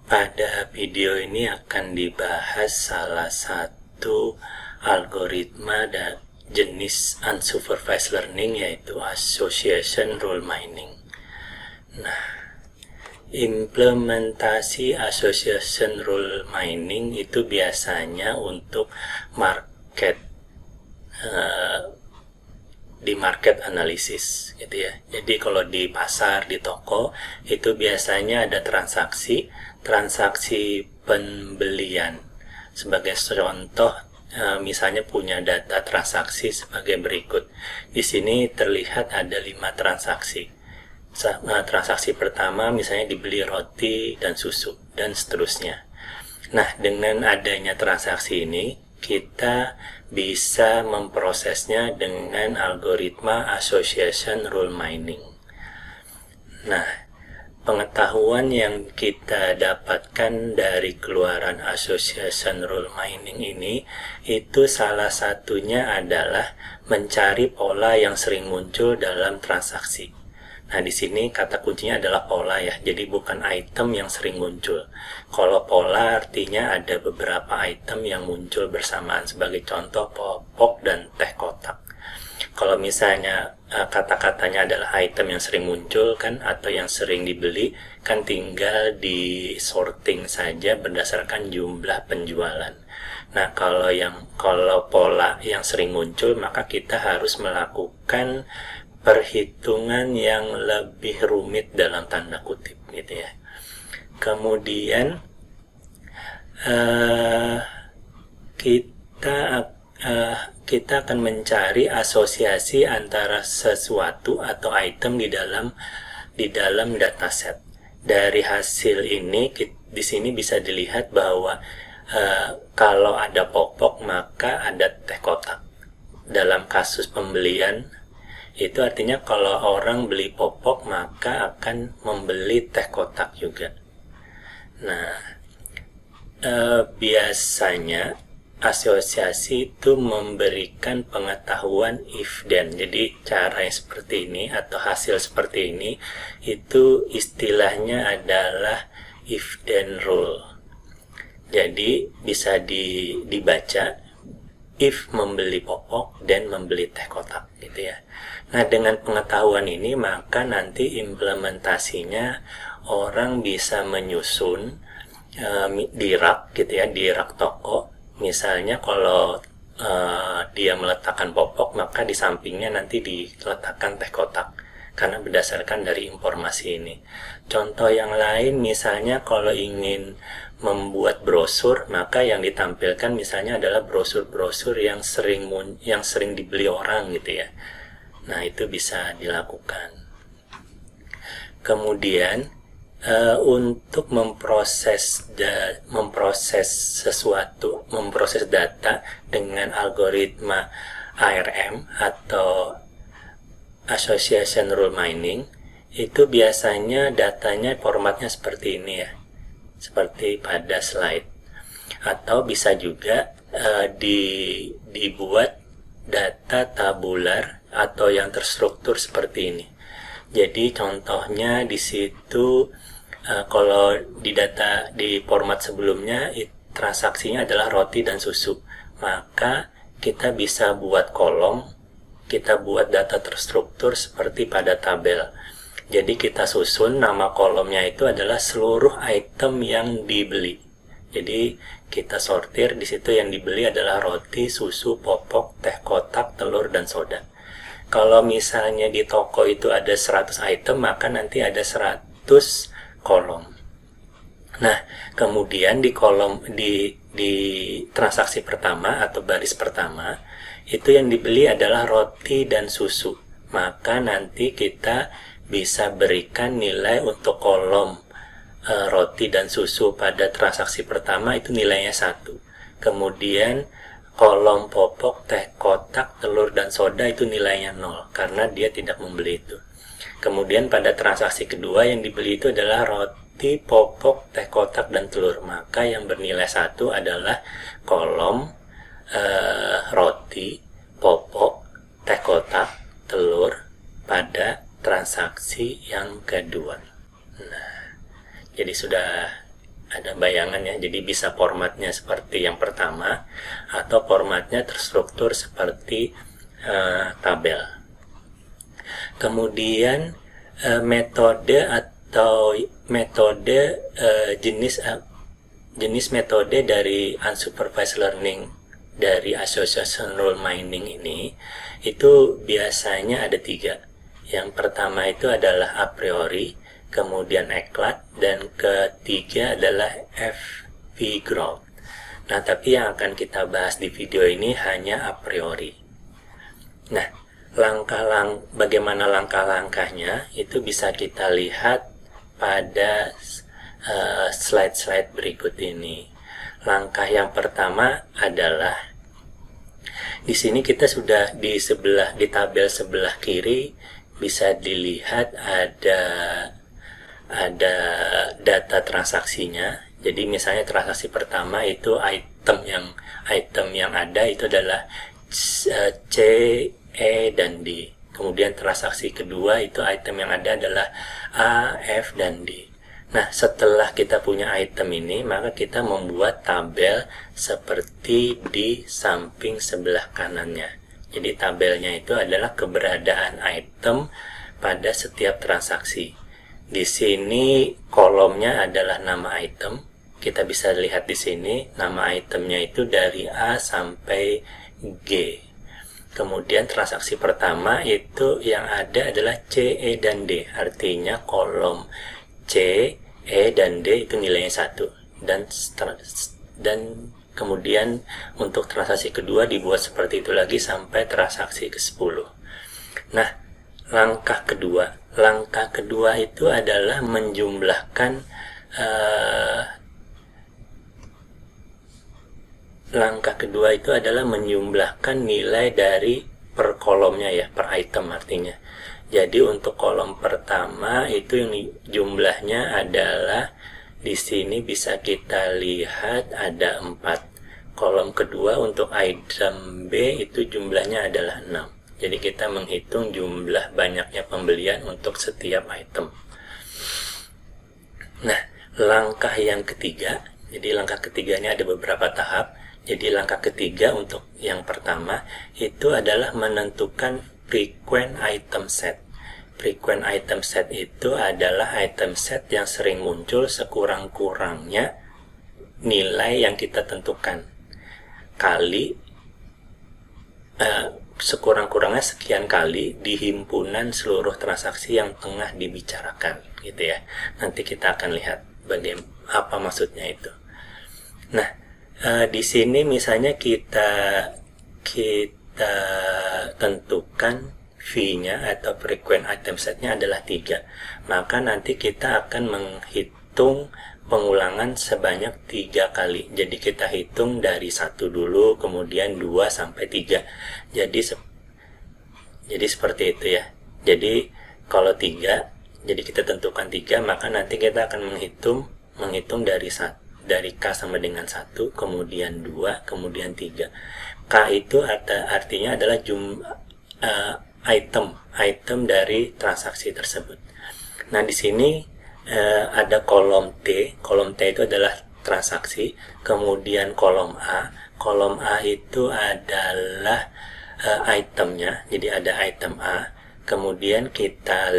Pada video ini akan dibahas salah satu algoritma dan jenis unsupervised learning, yaitu association rule mining. Nah, implementasi association rule mining itu biasanya untuk di market analysis gitu ya. Jadi kalau di pasar, di toko itu biasanya ada transaksi pembelian. Sebagai contoh, misalnya punya data transaksi sebagai berikut. Di sini terlihat ada 5 transaksi. Transaksi pertama misalnya dibeli roti dan susu dan seterusnya. Nah, dengan adanya transaksi ini kita bisa memprosesnya dengan algoritma association rule mining. Nah, pengetahuan yang kita dapatkan dari keluaran association rule mining ini, itu salah satunya adalah mencari pola yang sering muncul dalam transaksi. Nah, di sini kata kuncinya adalah pola ya, jadi bukan item yang sering muncul. Kalau pola artinya ada beberapa item yang muncul bersamaan, sebagai contoh popok dan teh kotak. Kalau misalnya kata-katanya adalah item yang sering muncul kan, atau yang sering dibeli, kan tinggal di sorting saja berdasarkan jumlah penjualan. Nah, kalau pola yang sering muncul, maka kita harus melakukan perhitungan yang lebih rumit dalam tanda kutip gitu ya. Kemudian kita akan mencari asosiasi antara sesuatu atau item di dalam dataset. Dari hasil ini di sini bisa dilihat bahwa kalau ada popok maka ada teh kotak. Dalam kasus pembelian itu artinya kalau orang beli popok maka akan membeli teh kotak juga. Nah, biasanya asosiasi itu memberikan pengetahuan if then. Jadi cara yang seperti ini atau hasil seperti ini itu istilahnya adalah if then rule. Jadi bisa dibaca if membeli popok dan membeli teh kotak gitu ya. Nah, dengan pengetahuan ini maka nanti implementasinya orang bisa menyusun di rak gitu ya, di rak toko. Misalnya kalau dia meletakkan popok, maka di sampingnya nanti diletakkan teh kotak, karena berdasarkan dari informasi ini. Contoh yang lain misalnya kalau ingin membuat brosur, maka yang ditampilkan misalnya adalah brosur-brosur yang sering dibeli orang gitu ya. Nah, itu bisa dilakukan. Kemudian untuk memproses data dengan algoritma ARM atau association rule mining, itu biasanya datanya formatnya seperti ini ya, seperti pada slide. Atau bisa juga dibuat data tabular atau yang terstruktur seperti ini. Jadi contohnya di situ kalau di format sebelumnya transaksinya adalah roti dan susu, maka kita bisa buat kolom, kita buat data terstruktur seperti pada tabel. Jadi kita susun nama kolomnya itu adalah seluruh item yang dibeli. Jadi kita sortir di situ, yang dibeli adalah roti, susu, popok, teh kotak, telur, dan soda. Kalau misalnya di toko itu ada 100 item, maka nanti ada 100 kolom. Nah, kemudian di transaksi pertama atau baris pertama, itu yang dibeli adalah roti dan susu. Maka nanti kita bisa berikan nilai untuk kolom roti dan susu pada transaksi pertama itu nilainya 1. Kemudian kolom popok, teh kotak, telur, dan soda itu nilainya 0 karena dia tidak membeli itu. Kemudian pada transaksi kedua yang dibeli itu adalah roti, popok, teh kotak, dan telur. Maka yang bernilai 1 adalah kolom roti, popok, teh kotak, telur pada transaksi yang kedua. Nah, jadi sudah ada bayangan ya, jadi bisa formatnya seperti yang pertama atau formatnya terstruktur seperti tabel. Kemudian metode atau jenis metode dari unsupervised learning dari association rule mining ini itu biasanya ada 3. Yang pertama itu adalah a priori, kemudian ECLAT, dan ketiga adalah FP growth. Nah, tapi yang akan kita bahas di video ini hanya a priori. Nah, bagaimana langkah-langkahnya itu bisa kita lihat pada slide-slide berikut ini. Langkah yang pertama adalah di sini kita sudah di tabel sebelah kiri bisa dilihat ada data transaksinya. Jadi misalnya transaksi pertama itu item yang ada itu adalah C, E, dan D. Kemudian transaksi kedua itu item yang ada adalah A, F, dan D. Nah, setelah kita punya item ini, maka kita membuat tabel seperti di samping sebelah kanannya. Jadi tabelnya itu adalah keberadaan item pada setiap transaksi. Di sini kolomnya adalah nama item. Kita bisa lihat di sini nama itemnya itu dari A sampai G. Kemudian transaksi pertama itu yang ada adalah C, E, dan D. Artinya kolom C, E, dan D itu nilainya 1. Dan kemudian untuk transaksi kedua dibuat seperti itu lagi sampai transaksi ke-10. Nah, langkah kedua itu adalah menjumlahkan nilai dari per kolomnya ya, per item artinya. Jadi untuk kolom pertama itu yang jumlahnya adalah di sini bisa kita lihat ada 4. Kolom kedua untuk item B itu jumlahnya adalah 6. Jadi kita menghitung jumlah banyaknya pembelian untuk setiap item. Nah, langkah yang ketiga, jadi langkah ketiganya ada beberapa tahap. Jadi langkah ketiga untuk yang pertama itu adalah menentukan frequent item set. Frequent item set itu adalah item set yang sering muncul sekurang-kurangnya nilai yang kita tentukan kali sekurang-kurangnya sekian kali di himpunan seluruh transaksi yang tengah dibicarakan, gitu ya. Nanti kita akan lihat bagaimana apa maksudnya itu. Nah, di sini misalnya kita tentukan V-nya atau frequent item set-nya adalah 3. Maka nanti kita akan menghitung pengulangan sebanyak 3 kali. Jadi kita hitung dari 1 dulu, kemudian 2 sampai 3. Jadi seperti itu ya. Jadi kalau 3, jadi kita tentukan 3, maka nanti kita akan menghitung dari K sama dengan 1, kemudian 2, kemudian 3. K itu artinya adalah item dari transaksi tersebut. Nah, di sini ada kolom T. Kolom T itu adalah transaksi. Kemudian kolom A. Kolom A itu adalah itemnya. Jadi ada item A. Kemudian kita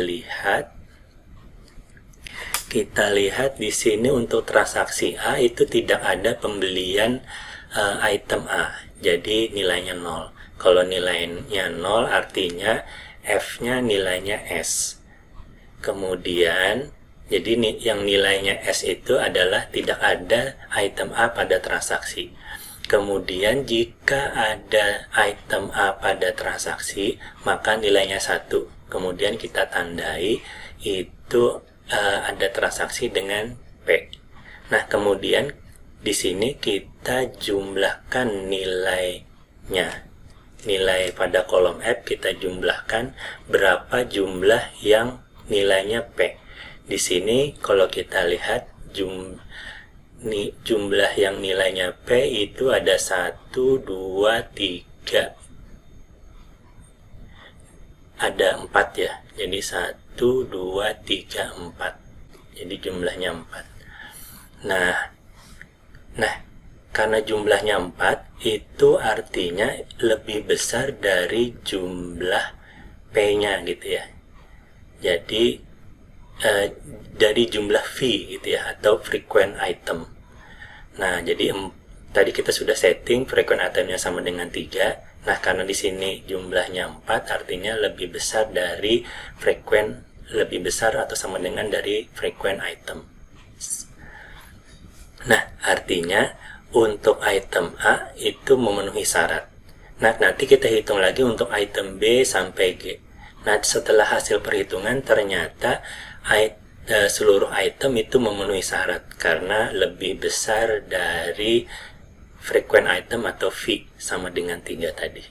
lihat di sini untuk transaksi A itu tidak ada pembelian item A. Jadi nilainya 0. Kalau nilainya 0 artinya F-nya nilainya S. Kemudian jadi yang nilainya S itu adalah tidak ada item A pada transaksi. Kemudian jika ada item A pada transaksi, maka nilainya 1. Kemudian kita tandai itu ada transaksi dengan P. Nah, kemudian di sini kita jumlahkan nilainya. Nilai pada kolom F kita jumlahkan berapa jumlah yang nilainya P. Di sini kalau kita lihat jumlah yang nilainya P itu ada 1, 2, 3. Ada 4 ya. Jadi 1, 2, 3, 4. Jadi jumlahnya 4. Nah, karena jumlahnya 4, itu artinya lebih besar dari jumlah P-nya gitu ya. Jadi dari jumlah V gitu ya, atau frequent item. Nah, jadi tadi kita sudah setting frequent itemnya sama dengan 3. Nah, karena di sini jumlahnya 4, artinya lebih besar dari lebih besar atau sama dengan dari frequent item. Nah, artinya untuk item A itu memenuhi syarat. Nah, nanti kita hitung lagi untuk item B sampai G. Nah, setelah hasil perhitungan ternyata seluruh item itu memenuhi syarat karena lebih besar dari frequent item atau V sama dengan 3 tadi.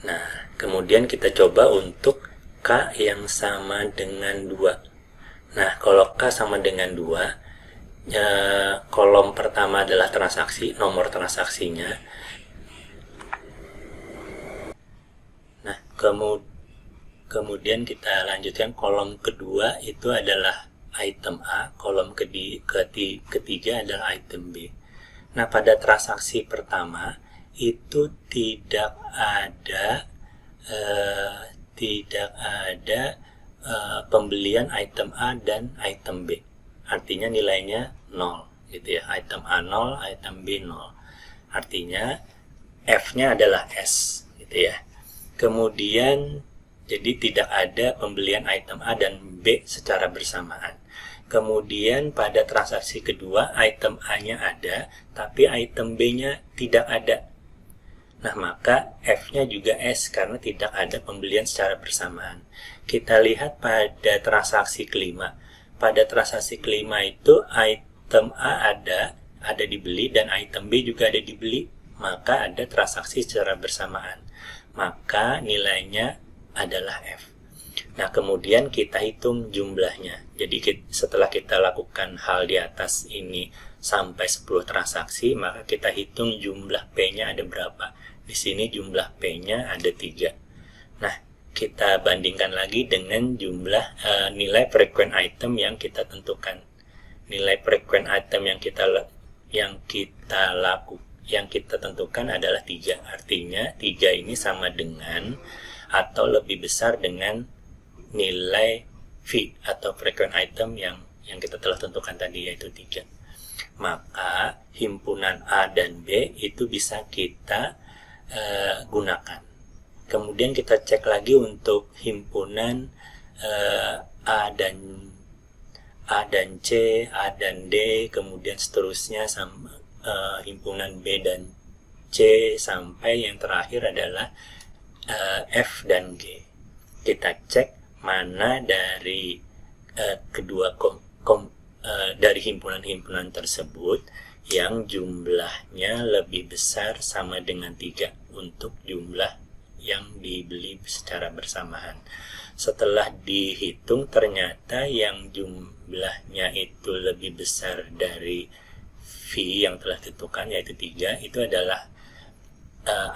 Nah, kemudian kita coba untuk K yang sama dengan 2. Nah, kalau K sama dengan 2, kolom pertama adalah transaksi, nomor transaksinya. Nah, kemudian kita lanjutkan, kolom kedua itu adalah item A, kolom ketiga adalah item B. Nah, pada transaksi pertama itu tidak ada pembelian item A dan item B. Artinya nilainya 0 gitu ya. Item A 0, item B 0. Artinya F-nya adalah S gitu ya. Kemudian jadi tidak ada pembelian item A dan B secara bersamaan. Kemudian pada transaksi kedua item A-nya ada, tapi item B-nya tidak ada. Nah, maka F-nya juga S karena tidak ada pembelian secara bersamaan. Kita lihat pada transaksi kelima. Pada transaksi kelima itu item A ada dibeli dan item B juga ada dibeli, maka ada transaksi secara bersamaan. Maka nilainya adalah F. Nah, kemudian kita hitung jumlahnya. Jadi setelah kita lakukan hal di atas ini sampai 10 transaksi, maka kita hitung jumlah P-nya ada berapa. Di sini jumlah P-nya ada 3. Nah, kita bandingkan lagi dengan jumlah nilai frequent item yang kita tentukan. Nilai frequent item yang kita tentukan adalah 3. Artinya 3 ini sama dengan atau lebih besar dengan nilai V atau frequent item yang kita telah tentukan tadi, yaitu 3. Maka himpunan A dan B itu bisa kita gunakan. Kemudian kita cek lagi untuk himpunan A dan C, A dan D, kemudian seterusnya sama himpunan B dan C sampai yang terakhir adalah F dan G. Kita cek mana dari kedua dari himpunan-himpunan tersebut yang jumlahnya lebih besar sama dengan 3 untuk jumlah yang dibeli secara bersamaan. Setelah dihitung ternyata yang jumlahnya itu lebih besar dari V yang telah ditentukan, yaitu 3, itu adalah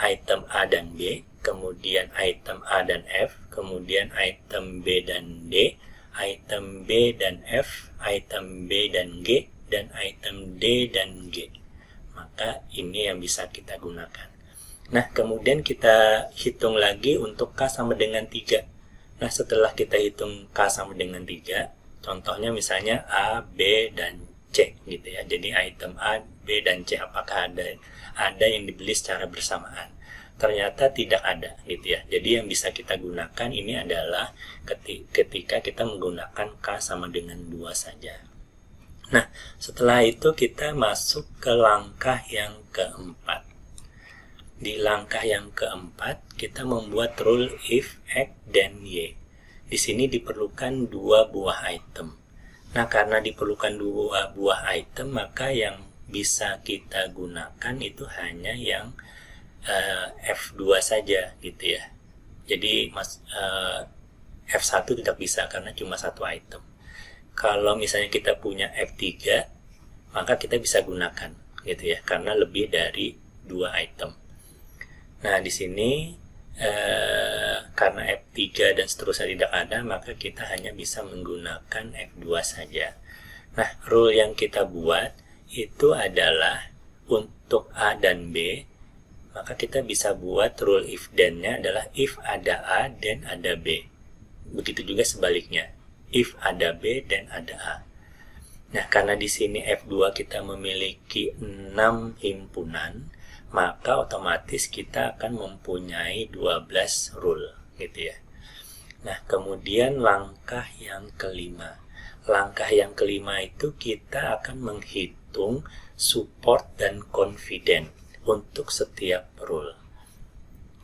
item A dan B, kemudian item A dan F, kemudian item B dan D, item B dan F, item B dan G, dan item D dan G. Maka ini yang bisa kita gunakan. Nah, kemudian kita hitung lagi untuk K sama dengan 3. Nah, setelah kita hitung K sama dengan 3, contohnya misalnya A, B, dan C gitu ya. Jadi item A, B, dan C apakah ada yang dibeli secara bersamaan? Ternyata tidak ada gitu ya. Jadi yang bisa kita gunakan ini adalah ketika kita menggunakan K sama dengan 2 saja. Nah, setelah itu kita masuk ke langkah yang keempat. Di langkah yang keempat, kita membuat rule if X dan Y. Di sini diperlukan 2 buah item. Nah, karena diperlukan 2 buah item, maka yang bisa kita gunakan itu hanya yang F2 saja gitu ya. Jadi F1 tidak bisa karena cuma 1 item. Kalau misalnya kita punya F3, maka kita bisa gunakan gitu ya, karena lebih dari 2 item. Nah, di sini karena F3 dan seterusnya tidak ada, maka kita hanya bisa menggunakan F2 saja. Nah, rule yang kita buat itu adalah untuk A dan B, maka kita bisa buat rule if then-nya adalah if ada A dan ada B. Begitu juga sebaliknya, if ada B dan ada A. Nah, karena di sini F2 kita memiliki 6 himpunan, maka otomatis kita akan mempunyai 12 rule, gitu ya. Nah, kemudian langkah yang kelima. Langkah yang kelima itu kita akan menghitung support dan confident untuk setiap rule.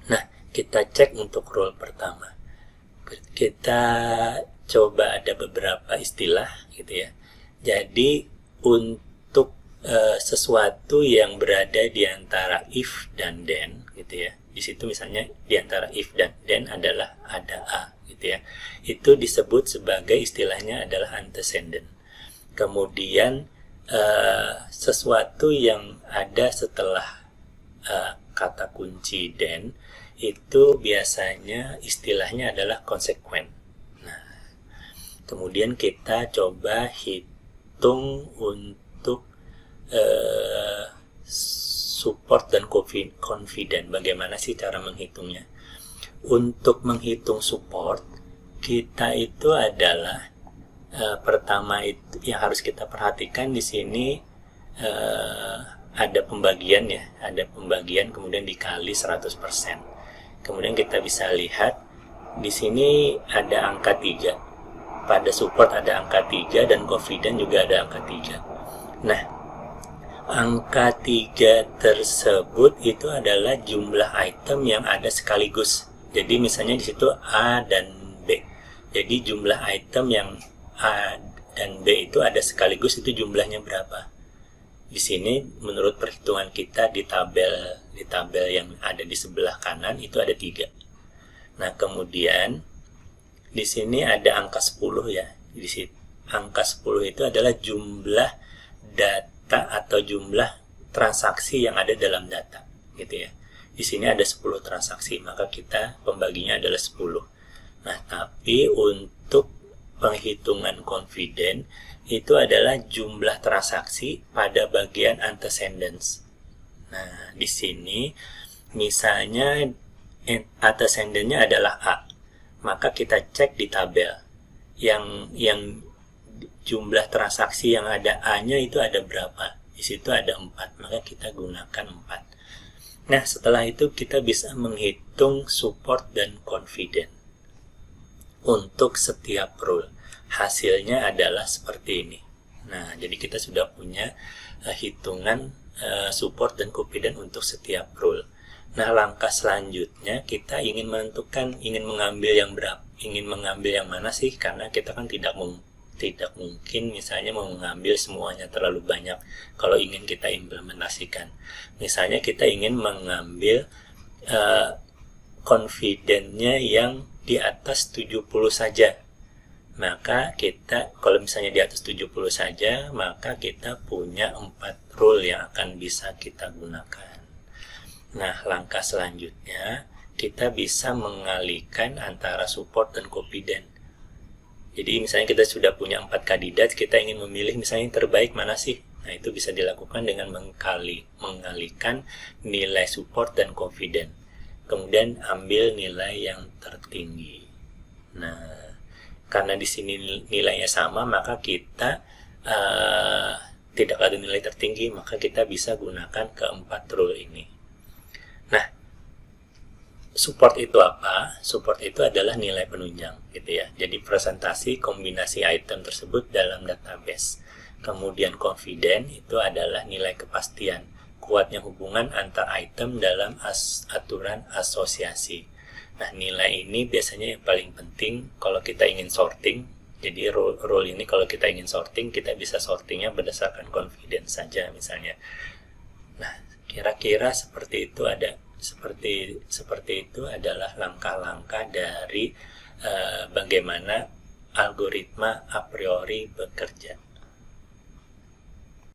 Nah, kita cek untuk rule pertama. Kita coba ada beberapa istilah, gitu ya. Jadi untuk sesuatu yang berada di antara if dan then, gitu ya. Di situ misalnya di antara if dan then adalah ada A, gitu ya. Itu disebut sebagai istilahnya adalah antecedent. Kemudian sesuatu yang ada setelah kata kunci then itu biasanya istilahnya adalah consequent. Nah, kemudian kita coba hitung untuk support dan confident. Bagaimana sih cara menghitungnya? Untuk menghitung support, kita itu adalah pertama itu yang harus kita perhatikan di sini ada pembagian ya, ada pembagian kemudian dikali 100%. Kemudian kita bisa lihat di sini ada angka 3. Pada support ada angka 3 dan confident juga ada angka 3. Nah, angka 3 tersebut itu adalah jumlah item yang ada sekaligus. Jadi misalnya di situ A dan B. Jadi jumlah item yang A dan B itu ada sekaligus, itu jumlahnya berapa? Di sini menurut perhitungan kita di tabel yang ada di sebelah kanan itu ada 3. Nah, kemudian di sini ada angka 10 ya. Di sini angka 10 itu adalah jumlah data atau jumlah transaksi yang ada dalam data, gitu ya. Di sini ada 10 transaksi, maka kita pembaginya adalah 10. Nah, tapi untuk penghitungan confident itu adalah jumlah transaksi pada bagian antecedents. Nah, di sini misalnya antecedentnya adalah A, maka kita cek di tabel yang jumlah transaksi yang ada A-nya itu ada berapa. Di situ ada 4, maka kita gunakan 4. Nah, setelah itu kita bisa menghitung support dan confident untuk setiap rule. Hasilnya adalah seperti ini. Nah, jadi kita sudah punya hitungan support dan confident untuk setiap rule. Nah, langkah selanjutnya kita ingin menentukan, ingin mengambil yang mana sih, karena kita kan tidak mungkin misalnya mengambil semuanya, terlalu banyak kalau ingin kita implementasikan. Misalnya kita ingin mengambil confident-nya yang di atas 70 saja. Maka kita, kalau misalnya di atas 70 saja, maka kita punya 4 rule yang akan bisa kita gunakan. Nah, langkah selanjutnya kita bisa mengalihkan antara support dan confident. Jadi misalnya kita sudah punya 4 kandidat, kita ingin memilih misalnya yang terbaik mana sih? Nah, itu bisa dilakukan dengan mengalihkan nilai support dan confident. Kemudian ambil nilai yang tertinggi. Nah, karena di sini nilainya sama, maka kita tidak ada nilai tertinggi, maka kita bisa gunakan keempat rule ini. Nah, support itu apa? Support itu adalah nilai penunjang, gitu ya. Jadi presentasi kombinasi item tersebut dalam database. Kemudian confident itu adalah nilai kepastian, kuatnya hubungan antar item dalam aturan asosiasi. Nah, nilai ini biasanya yang paling penting kalau kita ingin sorting. Jadi rule ini kalau kita ingin sorting, kita bisa sortingnya berdasarkan confidence saja misalnya. Nah, kira-kira seperti itu adalah langkah-langkah dari bagaimana algoritma a priori bekerja.